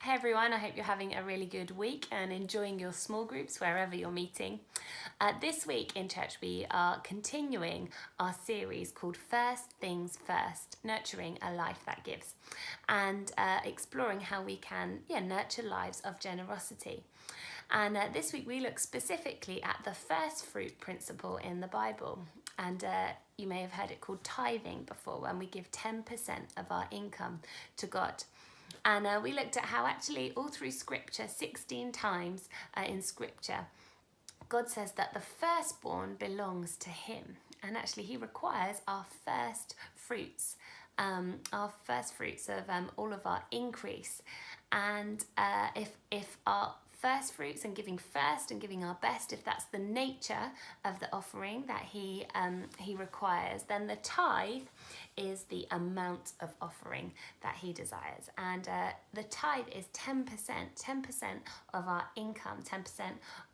Hey everyone, I hope you're having a really good week and enjoying your small groups wherever you're meeting. This week in church we are continuing our series called First Things First, Nurturing a Life That Gives, and exploring how we can nurture lives of generosity. And this week we look specifically at the first fruit principle in the Bible. And you may have heard it called tithing before, when we give 10% of our income to God. And we looked at how actually all through scripture, 16 times in scripture, God says that the firstborn belongs to him. And actually he requires our first fruits of all of our increase. And if our first fruits and giving first and giving our best, if that's the nature of the offering that he requires, then the tithe is the amount of offering that he desires. And the tithe is 10% of our income, 10%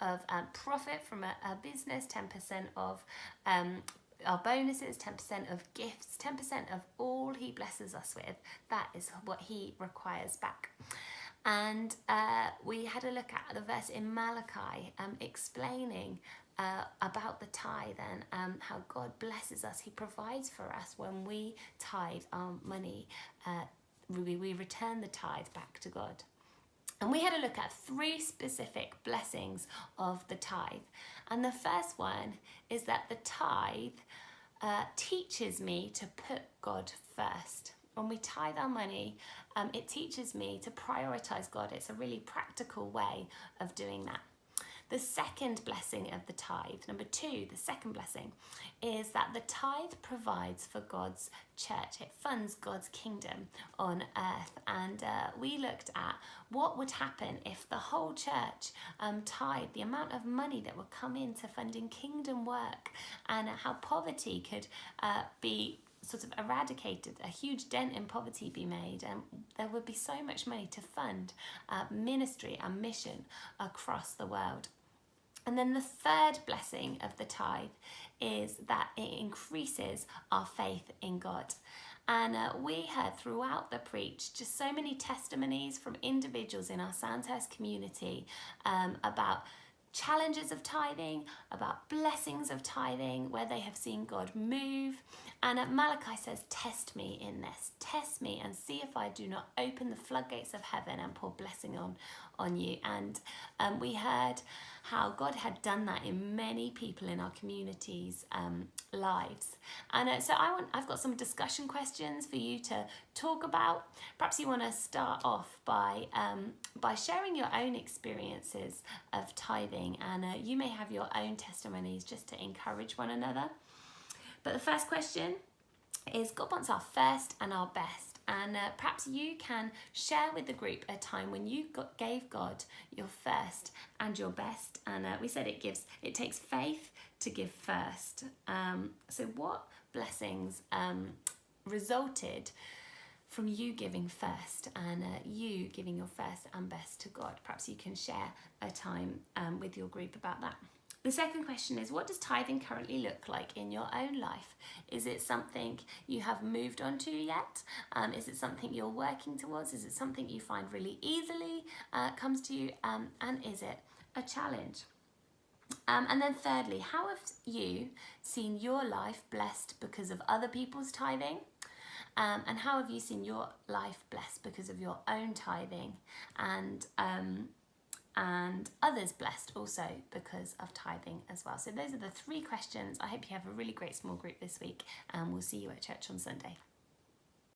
of profit from a business, 10% of our bonuses, 10% of gifts, 10% of all he blesses us with. That is what he requires back. And we had a look at the verse in Malachi explaining about the tithe and how God blesses us. He provides for us when we tithe our money. We return the tithe back to God. And we had a look at 3 specific blessings of the tithe. And the first one is that the tithe teaches me to put God first. When we tithe our money, it teaches me to prioritize God. It's a really practical way of doing that. The second blessing of the tithe, number 2, the second blessing, is that the tithe provides for God's church. It funds God's kingdom on earth. And we looked at what would happen if the whole church tithed, the amount of money that would come into funding kingdom work, and how poverty could be sort of eradicated, a huge dent in poverty be made, and there would be so much money to fund ministry and mission across the world. And then the third blessing of the tithe is that it increases our faith in God. And we heard throughout the preach just so many testimonies from individuals in our Sandhurst community about challenges of tithing, about blessings of tithing, where they have seen God move. And Malachi says, test me in this. Test me and see if I do not open the floodgates of heaven and pour blessing on you. And we heard how God had done that in many people in our community's lives. And so I've got some discussion questions for you to talk about. Perhaps you want to start off by sharing your own experiences of tithing, and you may have your own testimonies just to encourage one another. But the first question is, God wants our first and our best. And perhaps you can share with the group a time when you gave God your first and your best. And we said it takes faith to give first. So what blessings resulted from you giving first and you giving your first and best to God? Perhaps you can share a time with your group about that. The second question is, what does tithing currently look like in your own life? Is it something you have moved on to yet? Is it something you're working towards? Is it something you find really easily comes to you? And is it a challenge? And then thirdly, how have you seen your life blessed because of other people's tithing? And how have you seen your life blessed because of your own tithing? And others blessed also because of tithing as well. So those are the 3 questions. I hope you have a really great small group this week, and we'll see you at church on Sunday.